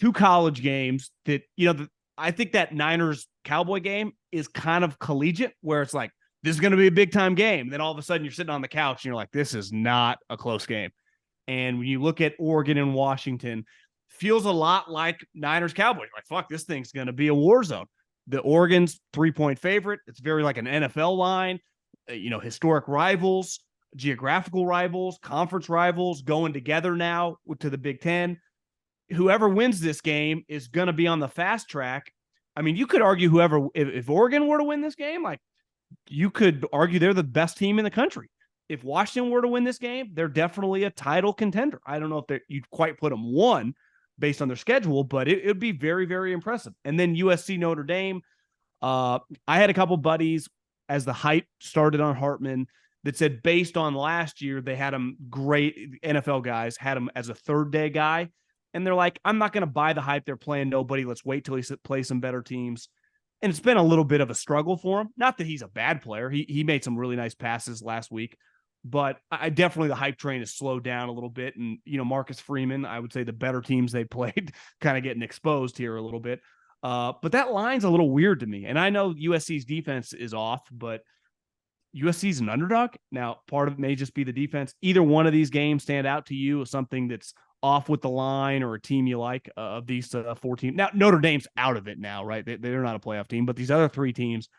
two college games that, I think that Niners Cowboy game is kind of collegiate, where it's like, this is going to be a big time game. Then all of a sudden you're sitting on the couch and you're like, this is not a close game. And when you look at Oregon and Washington, feels a lot like Niners Cowboys. Like, fuck, this thing's going to be a war zone. The Oregon's 3-point favorite. It's very like an NFL line, historic rivals, geographical rivals, conference rivals going together now to the Big Ten. Whoever wins this game is going to be on the fast track. I mean, you could argue if Oregon were to win this game, like, you could argue they're the best team in the country. If Washington were to win this game, they're definitely a title contender. I don't know if you'd quite put them one based on their schedule, but it would be very, very impressive. And then USC Notre Dame. I had a couple buddies as the hype started on Hartman that said, based on last year, they had him great. NFL guys had him as a third day guy. And they're like, I'm not going to buy the hype. They're playing nobody. Let's wait till he plays some better teams. And it's been a little bit of a struggle for him. Not that he's a bad player. He made some really nice passes last week, but I definitely, the hype train has slowed down a little bit. And, Marcus Freeman, I would say the better teams they played kind of getting exposed here a little bit. But that line's a little weird to me. And I know USC's defense is off, but USC's an underdog. Now, part of it may just be the defense. Either one of these games stand out to you as something that's off with the line, or a team you like of these 4 teams? Now, Notre Dame's out of it now, right? They're not a playoff team, but these other 3 teams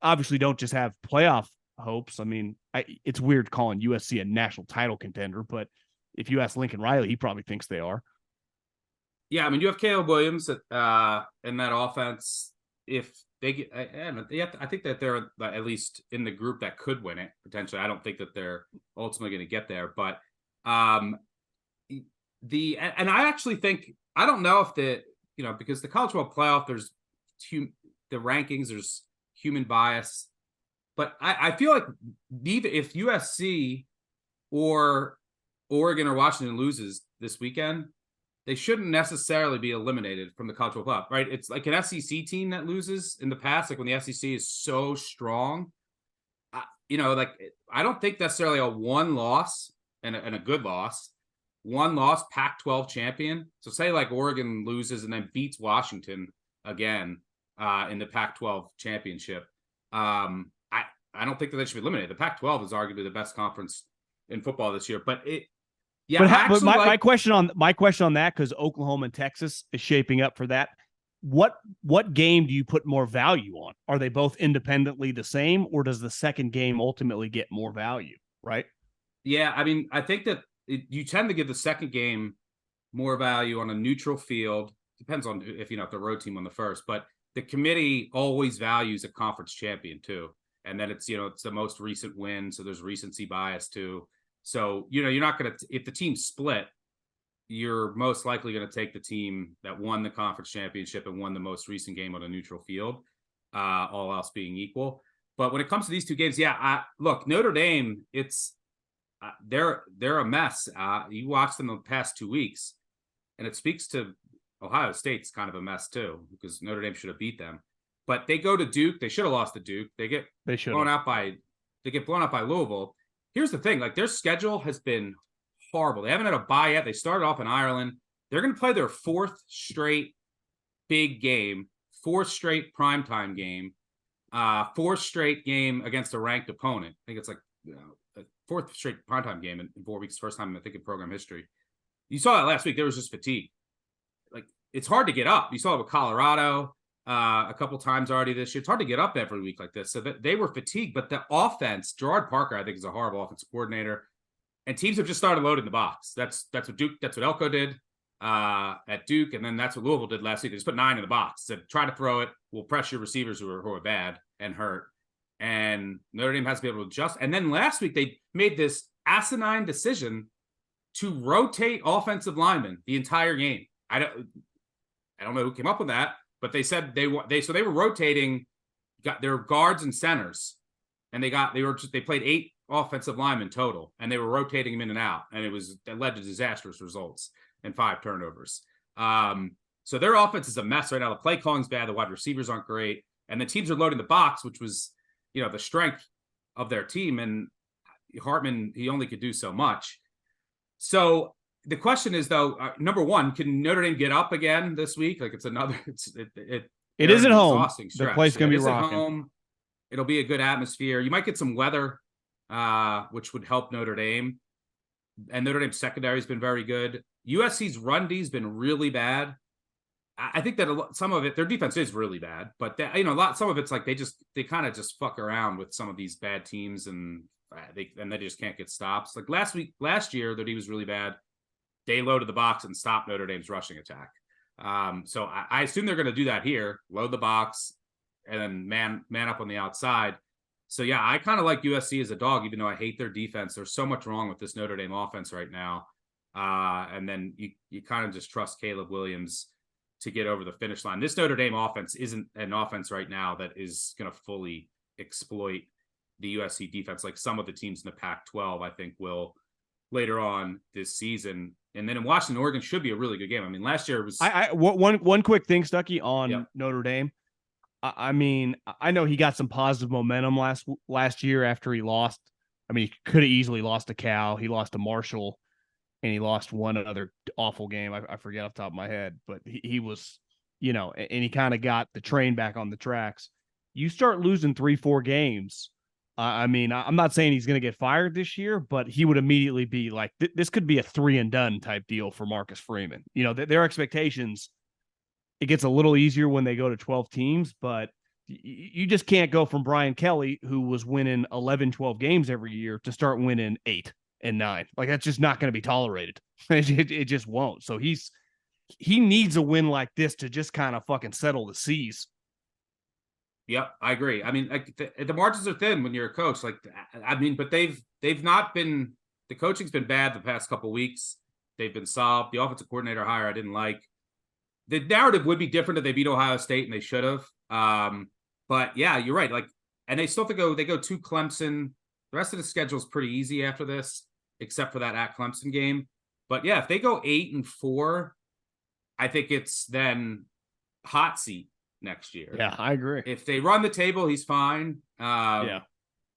obviously don't just have playoff hopes. I mean, it's weird calling USC a national title contender, but if you ask Lincoln Riley, he probably thinks they are. Yeah, I mean, you have Caleb Williams in that offense. If they get, I think that they're at least in the group that could win it potentially. I don't think that they're ultimately going to get there, but and I actually think, I don't know if because the college football playoff, there's the rankings, there's human bias, but I feel like neither, if USC or Oregon or Washington loses this weekend, they shouldn't necessarily be eliminated from the college football playoff, right? It's like an SEC team that loses in the past, like when the SEC is so strong, I don't think necessarily a one loss and a good loss, one loss Pac-12 champion. So say like Oregon loses and then beats Washington again in the Pac-12 championship. I don't think that they should be eliminated. The Pac-12 is arguably the best conference in football this year, but but my question on that, because Oklahoma and Texas is shaping up for that. What game do you put more value on? Are they both independently the same, or does the second game ultimately get more value? Right? Yeah, I mean, I think that you tend to give the second game more value on a neutral field. Depends on if the road team on the first, but the committee always values a conference champion too. And then it's the most recent win, so there's recency bias too. So you're not going to, if the team's split, you're most likely going to take the team that won the conference championship and won the most recent game on a neutral field, all else being equal. But when it comes to these two games, look, Notre Dame, they're a mess. You watch them the past 2 weeks, and it speaks to Ohio State's kind of a mess too, because Notre Dame should have beat them. But they go to Duke. They should have lost to Duke. They get blown out by Louisville. Here's the thing, like, their schedule has been horrible. They haven't had a bye yet. They started off in Ireland. They're going to play their 4th straight big game, 4th straight primetime game, 4th straight game against a ranked opponent. I think it's like a 4th straight primetime game in 4 weeks, first time I think in program history. You saw that last week. There was just fatigue. Like, it's hard to get up. You saw it with Colorado a couple times already this year. It's hard to get up every week like this. So they were fatigued, but the offense, Gerard Parker, I think, is a horrible offensive coordinator, and teams have just started loading the box. That's what Duke, that's what Elko did at Duke, and then that's what Louisville did last week. They just put 9 in the box. Said, try to throw it. We'll press your receivers who are bad and hurt. And Notre Dame has to be able to adjust. And then last week they made this asinine decision to rotate offensive linemen the entire game. I don't know who came up with that, but they said they were rotating, got their guards and centers, and they played 8 offensive linemen total, and they were rotating them in and out, and it led to disastrous results and 5 turnovers. So their offense is a mess right now. The play calling's bad, the wide receivers aren't great, and the teams are loading the box, which was the strength of their team. And Hartman, he only could do so much. So the question is though, number one, can Notre Dame get up again this week? Like It is at home. Exhausting The stretch. place going to be it is at rocking. home. It'll be a good atmosphere. You might get some weather, which would help Notre Dame. And Notre Dame's secondary has been very good. USC's run D has been really bad. I think that some of it, their defense is really bad, but some of it's like they kind of just fuck around with some of these bad teams, and they just can't get stops. Like last year, their D was really bad. They loaded the box and stopped Notre Dame's rushing attack. So I assume they're going to do that here, load the box, and then man up on the outside. So yeah, I kind of like USC as a dog, even though I hate their defense. There's so much wrong with this Notre Dame offense right now. And then you kind of just trust Caleb Williams to get over the finish line. This Notre Dame offense isn't an offense right now that is going to fully exploit the USC defense like some of the teams in the Pac-12, I think, will later on this season. And then in Washington, Oregon should be a really good game. I mean, last year it was... One quick thing, Stuckey, on Notre Dame. I mean, I know he got some positive momentum last year after he lost. I mean, he could have easily lost to Cal. He lost to Marshall. And he lost one other awful game. I forget off the top of my head, but he was, and he kind of got the train back on the tracks. You start losing 3-4 games. I mean, I'm not saying he's going to get fired this year, but he would immediately be like, this could be a 3-and-done type deal for Marcus Freeman. Their expectations, it gets a little easier when they go to 12 teams, but you just can't go from Brian Kelly, who was winning 11, 12 games every year, to start winning 8 and 9. Like, that's just not going to be tolerated. It just won't. So he needs a win like this to just kind of fucking settle the seas. Yep, I agree. I mean, like the margins are thin when you're a coach. Like, I mean, but they've not been, the coaching's been bad the past couple of weeks. They've been soft. The offensive coordinator hire I didn't like. The narrative would be different if they beat Ohio State, and they should have. But yeah, you're right. Like, and they still have to go. They go to Clemson. The rest of the schedule is pretty easy after this, except for that at Clemson game. But yeah, if they go 8-4, I think it's then hot seat next year. Yeah, I agree. If they run the table, he's fine. Yeah.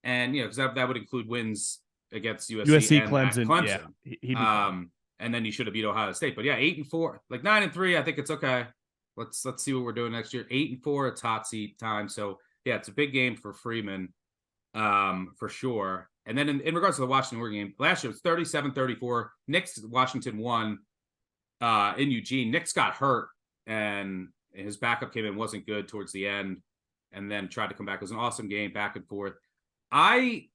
And because that would include wins against USC, and Clemson. Yeah. And then you should have beat Ohio State. But yeah, 8-4, like 9-3, I think it's okay. Let's see what we're doing next year. 8-4, it's hot seat time. So yeah, it's a big game for Freeman, for sure. And then in regards to the Washington-Oregon game, last year it was 37-34. Washington won in Eugene. Nix got hurt, and his backup came in, wasn't good towards the end, and then tried to come back. It was an awesome game, back and forth. I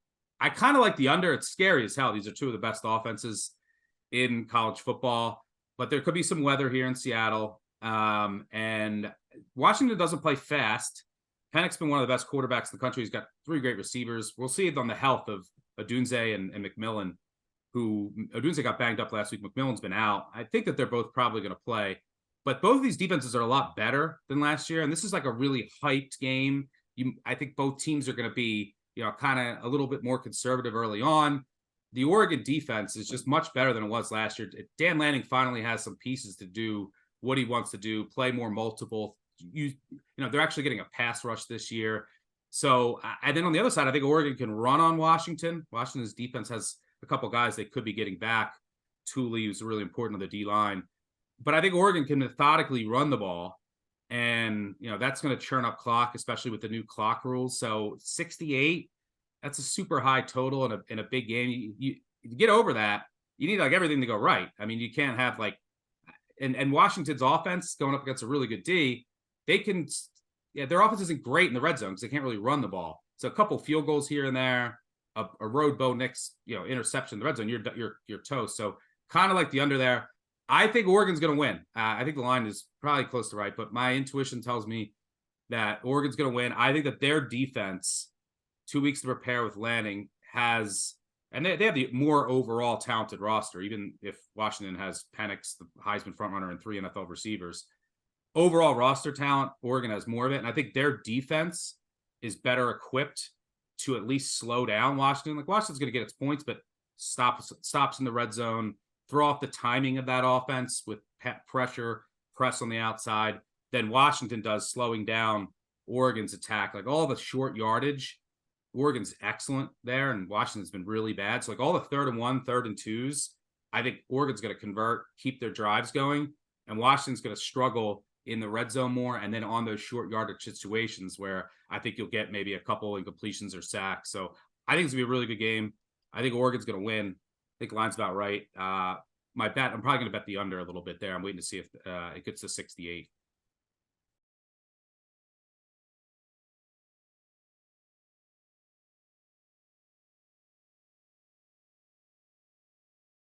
kind of like the under. It's scary as hell. These are two of the best offenses in college football, but there could be some weather here in Seattle. And Washington doesn't play fast. Penix been one of the best quarterbacks in the country. He's got 3 great receivers. We'll see it on the health of Odunze and McMillan, who Odunze got banged up last week. McMillan's been out. I think that they're both probably going to play. But both of these defenses are a lot better than last year. And this is like a really hyped game. I think both teams are going to be, kind of a little bit more conservative early on. The Oregon defense is just much better than it was last year. Dan Lanning finally has some pieces to do what he wants to do, play more multiple. They're actually getting a pass rush this year. So, and then on the other side, I think Oregon can run on Washington. Washington's defense has a couple guys they could be getting back. Tooley, who's really important on the D-line. But I think Oregon can methodically run the ball. And, that's going to churn up clock, especially with the new clock rules. So 68, that's a super high total in a big game. You get over that, you need like everything to go right. I mean, you can't have like, and Washington's offense going up against a really good D, their offense isn't great in the red zone because they can't really run the ball. So a couple field goals here and there, a road Bo Nix, interception in the red zone, you're toast. So kind of like the under there. I think Oregon's going to win. I think the line is probably close to right, but my intuition tells me that Oregon's going to win. I think that their defense, 2 weeks to prepare with Lanning, has, and they have the more overall talented roster, even if Washington has Penix, the Heisman frontrunner, and 3 NFL receivers. Overall roster talent, Oregon has more of it. And I think their defense is better equipped to at least slow down Washington. Like, Washington's going to get its points, but stops in the red zone, throw off the timing of that offense with pressure, press on the outside. Then Washington does, slowing down Oregon's attack. Like, all the short yardage, Oregon's excellent there, and Washington's been really bad. So like all the 3rd and 1, 3rd and 2s, I think Oregon's going to convert, keep their drives going, and Washington's going to struggle in the red zone more, and then on those short yardage situations where I think you'll get maybe a couple incompletions or sacks. So I think it's going to be a really good game. I think Oregon's going to win. I think line's about right. My bet, I'm probably going to bet the under a little bit there. I'm waiting to see if it gets to 68.